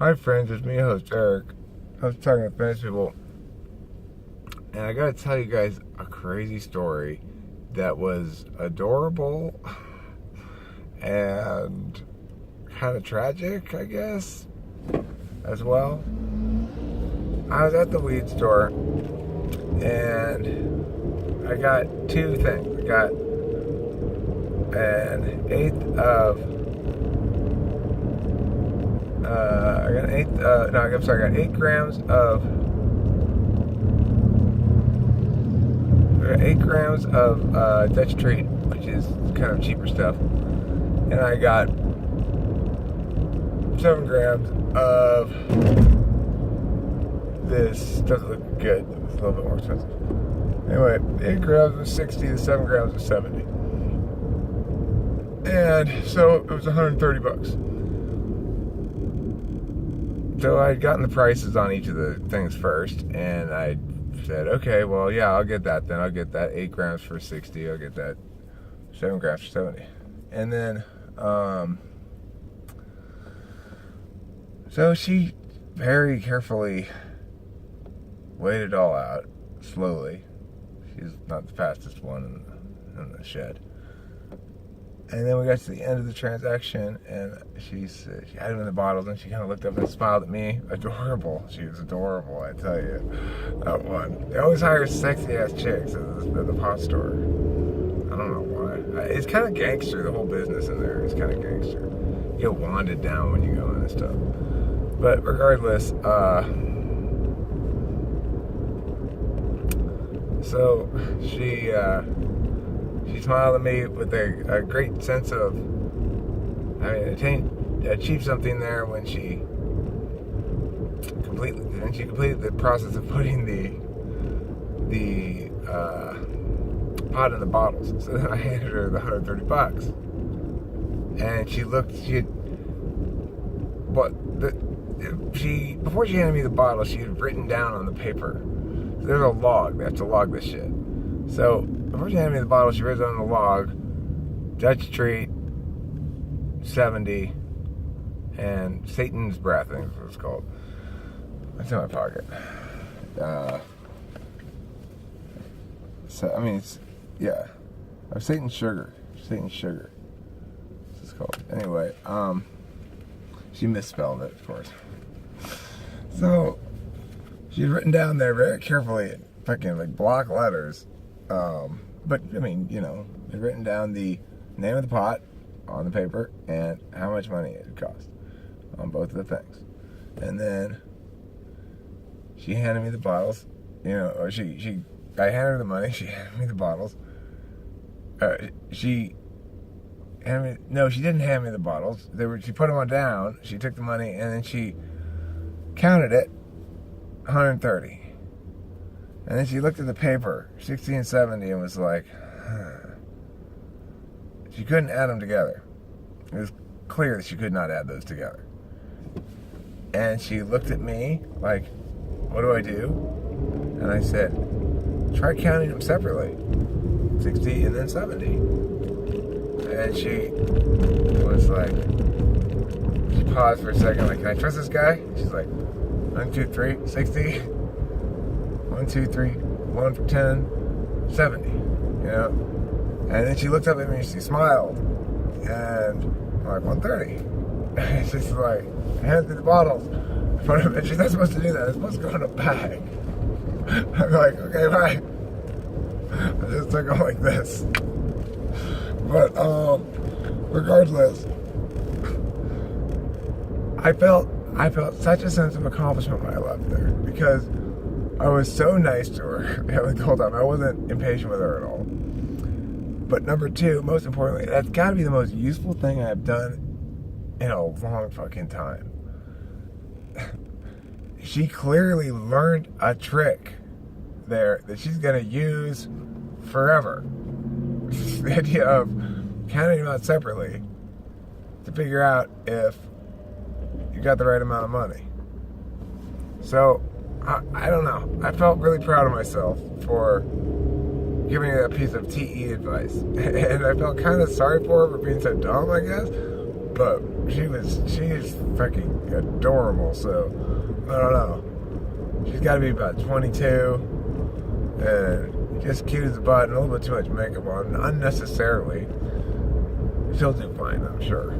Hi friends, it's me, host Eric. I was talking to French people, and I gotta tell you guys a crazy story that was adorable and kind of tragic, I guess, as well. I was at the weed store, and I got two things. I got an eighth of I got 8 grams of 8 grams of Dutch Treat, which is kind of cheaper stuff, and I got 7 grams of this. Doesn't look good. It's a little bit more expensive. Anyway, 8 grams was 60. The 7 grams was 70, and so it was $130. So I'd gotten the prices on each of the things first, and I said, okay, well, yeah, I'll get that then. I'll get that 8 grams for 60. I'll get that 7 grams for 70. And then, so she very carefully weighed it all out, slowly. She's not the fastest one in the shed. And then we got to the end of the transaction, and she had them in the bottles, and she kind of looked up and smiled at me. Adorable. She was adorable, I tell you. That one. They always hire sexy-ass chicks at the pot store. I don't know why. It's kind of gangster, the whole business in there. It's kind of gangster. You get wanded down when you go in and stuff. But regardless, so she smiled at me with a great sense of, achieved something there when she completed the process of putting the pot in the bottles. So then I handed her the $130, and before she handed me the bottle, she had written down on the paper. So there's a log. They have to log this shit. So before she handed me the bottle, she wrote on the log, Dutch Treat, 70, and Satan's Breath, I think is what it's called. It's in my pocket. Satan's Sugar. Satan's Sugar. That's what it's called. Anyway, she misspelled it, of course. So she'd written down there very carefully, fucking like block letters. But I mean, they'd written down the name of the pot on the paper and how much money it would cost on both of the things. And then she handed me the bottles, I handed her the money, she handed me the bottles. She didn't hand me the bottles. She put them on down, she took the money, and then she counted it, 130. And then she looked at the paper, 60 and 70, and was like, She couldn't add them together. It was clear that she could not add those together. And she looked at me like, what do I do? And I said, try counting them separately, 60 and then 70. And she was like, she paused for a second, like, can I trust this guy? She's like, 1, 2, 3, 60. 1, 2, 3, 1 for 10, 70, And then she looked up at me and she smiled, and I'm like, 130. And she's like, hand me the bottles. And she's not supposed to do that. It's supposed to go in a bag. I'm like, okay, bye. I just took them like this. But regardless, I felt such a sense of accomplishment when I left there, because I was so nice to her the whole time. I wasn't impatient with her at all. But number 2, most importantly, that's got to be the most useful thing I've done in a long fucking time. She clearly learned a trick there that she's going to use forever. The idea of counting them out separately to figure out if you got the right amount of money. So, I don't know. I felt really proud of myself for giving me that piece of TE advice. And I felt kind of sorry for her for being so dumb, I guess. But she is freaking adorable, so I don't know. She's got to be about 22, and just cute as a button, a little bit too much makeup on, unnecessarily. She'll do fine, I'm sure.